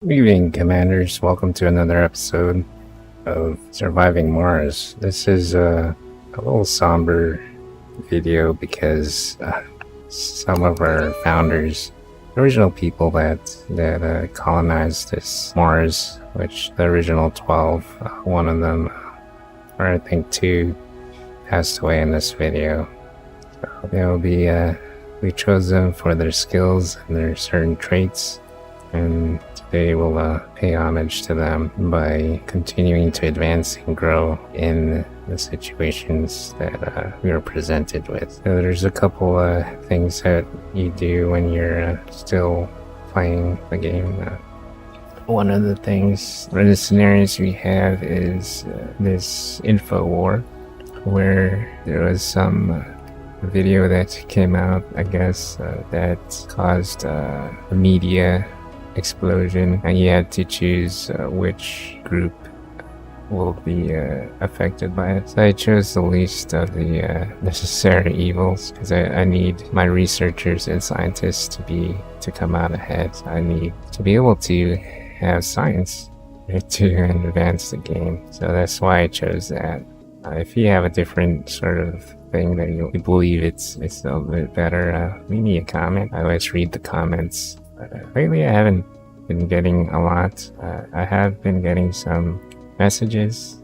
Good evening, Commanders. Welcome to another episode of Surviving Mars. This is a little somber video because some of our founders, original people that colonized this Mars, which the original 12, one of them, or I think two, passed away in this video. So we chose them for their skills and their certain traits, and today we'll pay homage to them by continuing to advance and grow in the situations that we are presented with. So there's a couple things that you do when you're still playing the game. One of the things, or the scenarios we have is this Infowar, where there was some video that came out, I guess, that caused a media explosion, and you had to choose which group will be affected by it. So I chose the least of the necessary evils, because I need my researchers and scientists to come out ahead. I need to be able to have science to advance the game. So that's why I chose that. If you have a different sort of thing that you believe it's a little bit better, leave me a comment. I always read the comments. Lately I haven't been getting a lot. I have been getting some messages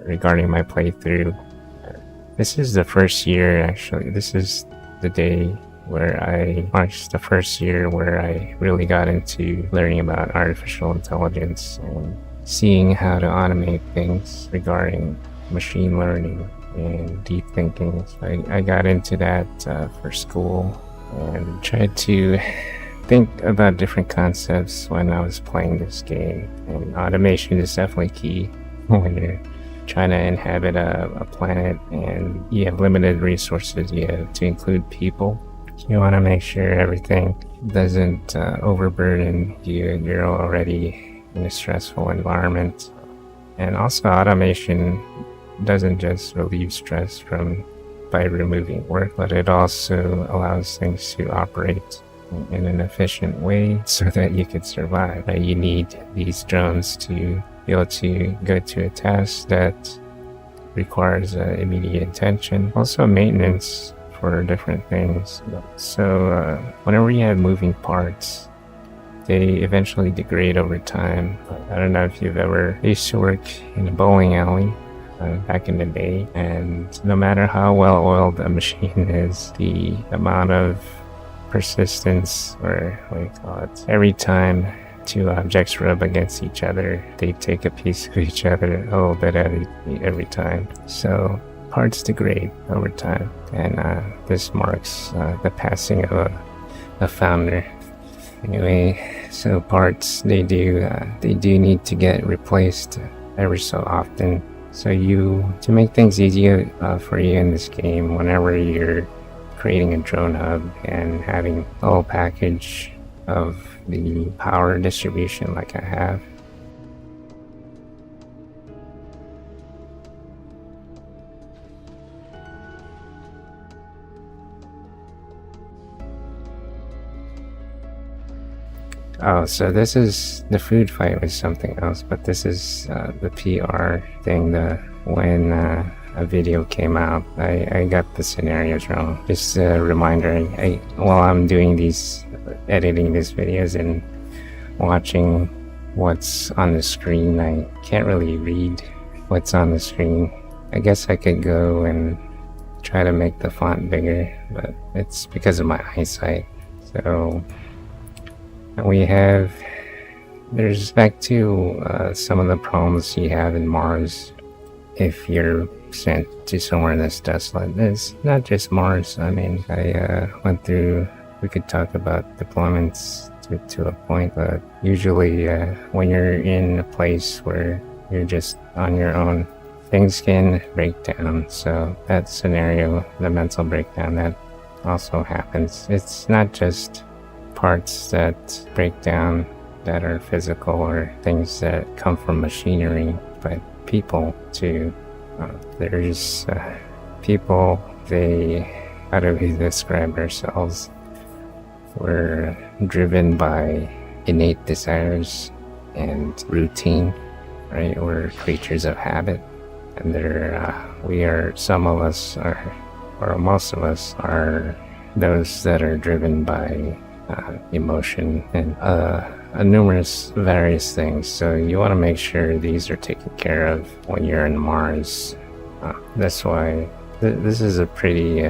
regarding my playthrough. This is the first year, actually. This is the day where I marks the first year where I really got into learning about artificial intelligence and seeing how to automate things regarding machine learning and deep thinking. So I got into that for school and tried to think about different concepts when I was playing this game. And automation is definitely key when you're trying to inhabit a planet and you have limited resources. You have to include people. You want to make sure everything doesn't overburden you. You're already in a stressful environment. And also automation doesn't just relieve stress by removing work, but it also allows things to operate in an efficient way so that you can survive. You need these drones to be able to go to a task that requires immediate attention. Also maintenance for different things. So whenever you have moving parts, they eventually degrade over time. I don't know if I used to work in a bowling alley back in the day, and no matter how well oiled a machine is, the amount of persistence, or what do you call it, every time two objects rub against each other, they take a piece of each other a little bit every time. So parts degrade over time, and this marks the passing of a founder. Anyway, so parts, they do need to get replaced every so often. So to make things easier for you in this game, whenever you're creating a drone hub and having a whole package of the power distribution like I have, oh, so this is the food fight was something else, but this is the PR thing. When a video came out, I got the scenarios wrong. Just a reminder, while I'm doing editing these videos and watching what's on the screen, I can't really read what's on the screen. I guess I could go and try to make the font bigger, but it's because of my eyesight. So there's back to some of the problems you have in Mars if you're sent to somewhere that's desolate. It's not just Mars. I mean, we could talk about deployments to a point, but usually when you're in a place where you're just on your own, things can break down. So that scenario, the mental breakdown, that also happens. It's not just parts that break down that are physical or things that come from machinery, but people too. There's people, how do we describe ourselves? We're driven by innate desires and routine, right? We're creatures of habit, and some of us are, or most of us are those that are driven by emotion and numerous various things. So you want to make sure these are taken care of when you're in Mars. That's why this is a pretty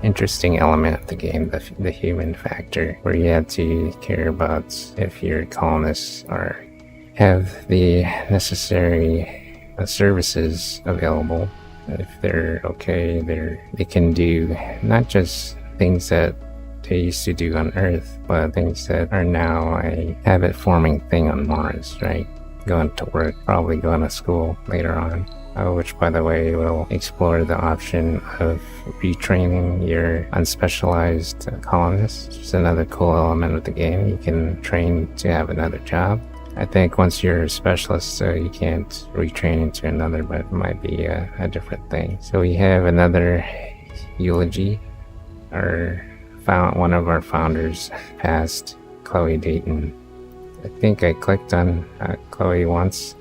interesting element of the game, the human factor, where you have to care about if your colonists have the necessary services available. If they're okay, they can do not just things that they used to do on Earth, but things that are now a habit-forming thing on Mars, right? Going to work, probably going to school later on. Which, by the way, will explore the option of retraining your unspecialized colonists. It's another cool element of the game. You can train to have another job. I think once you're a specialist, you can't retrain into another, but it might be a different thing. So we have another eulogy. One of our founders passed, Chloe Dayton. I think I clicked on Chloe once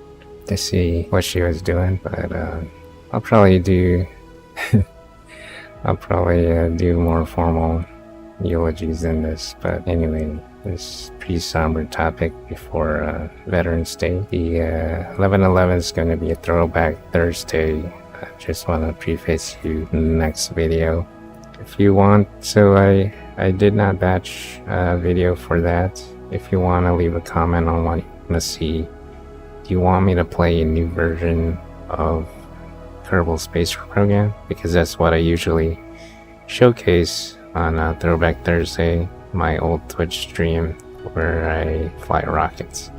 to see what she was doing, but I'll probably do more formal eulogies than this. But anyway, this pretty somber topic before Veterans Day. The 11/11 is going to be a throwback Thursday. I just want to preface you in the next video if you want. So I did not batch a video for that. If you want to leave a comment on what you want to see. Do you want me to play a new version of Kerbal Space Program? Because that's what I usually showcase on Throwback Thursday, my old Twitch stream where I fly rockets.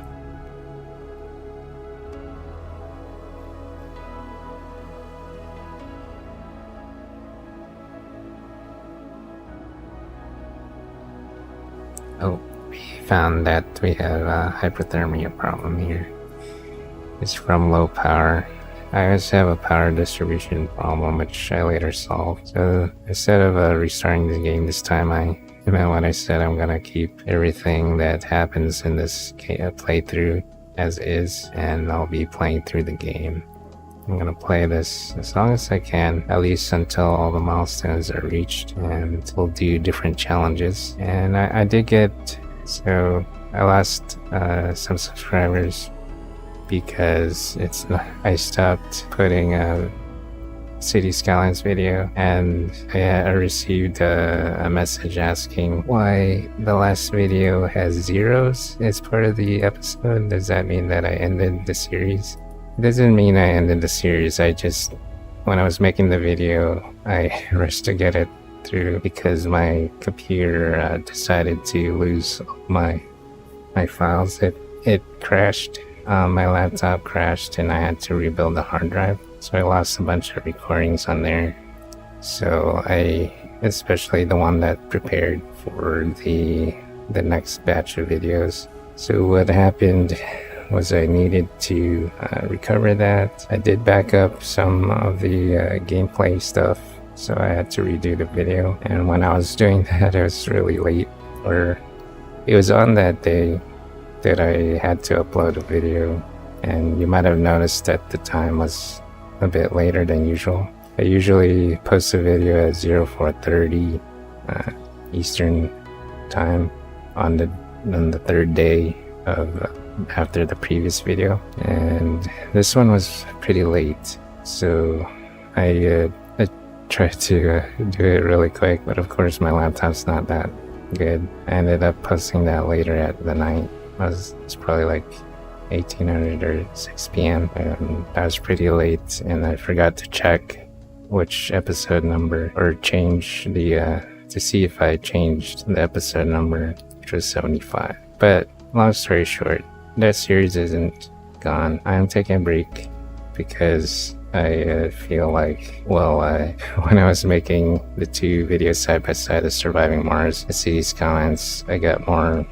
Oh, we found that we have a hypothermia problem here. It's from low power. I always have a power distribution problem, which I later solved. So instead of restarting the game this time, I meant what I said. I'm gonna keep everything that happens in this playthrough as is, and I'll be playing through the game. I'm gonna play this as long as I can, at least until all the milestones are reached, and we'll do different challenges. And I lost some subscribers because I stopped putting a City Skylines video, and I received a message asking why the last video has zeros as part of the episode. Does that mean that I ended the series? It doesn't mean I ended the series. When I was making the video, I rushed to get it through because my computer decided to lose my files. It crashed. My laptop crashed and I had to rebuild the hard drive. So I lost a bunch of recordings on there. So especially the one that prepared for the next batch of videos. So what happened was I needed to recover that. I did back up some of the gameplay stuff, so I had to redo the video. And when I was doing that, it was really late, or it was on that day that I had to upload a video, and you might have noticed that the time was a bit later than usual. I usually post a video at 04:30 Eastern time on the third day of after the previous video, and this one was pretty late, so I tried to do it really quick, but of course my laptop's not that good. I ended up posting that later at the night. It's probably like 1800 or 6 p.m. and that was pretty late, and I forgot to check which episode number, or change the to see if I changed the episode number, which was 75. But long story short, that series isn't gone. I'm taking a break because I feel like, when I was making the two videos side by side, the Surviving Mars, the City Skylines, I got more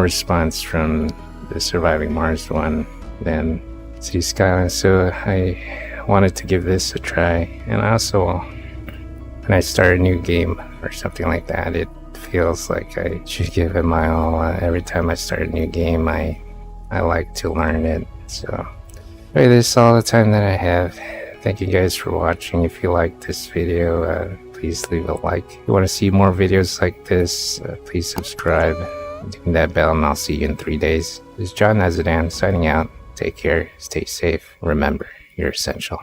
response from the Surviving Mars one than City Skylines, so I wanted to give this a try. And also, when I start a new game or something like that, it feels like I should give it my all. Every time I start a new game, I like to learn it. So, anyway, this is all the time that I have. Thank you guys for watching. If you liked this video, please leave a like. If you want to see more videos like this, please subscribe. Ding that bell, and I'll see you in 3 days. This is John Nezodam signing out. Take care, stay safe. Remember, you're essential.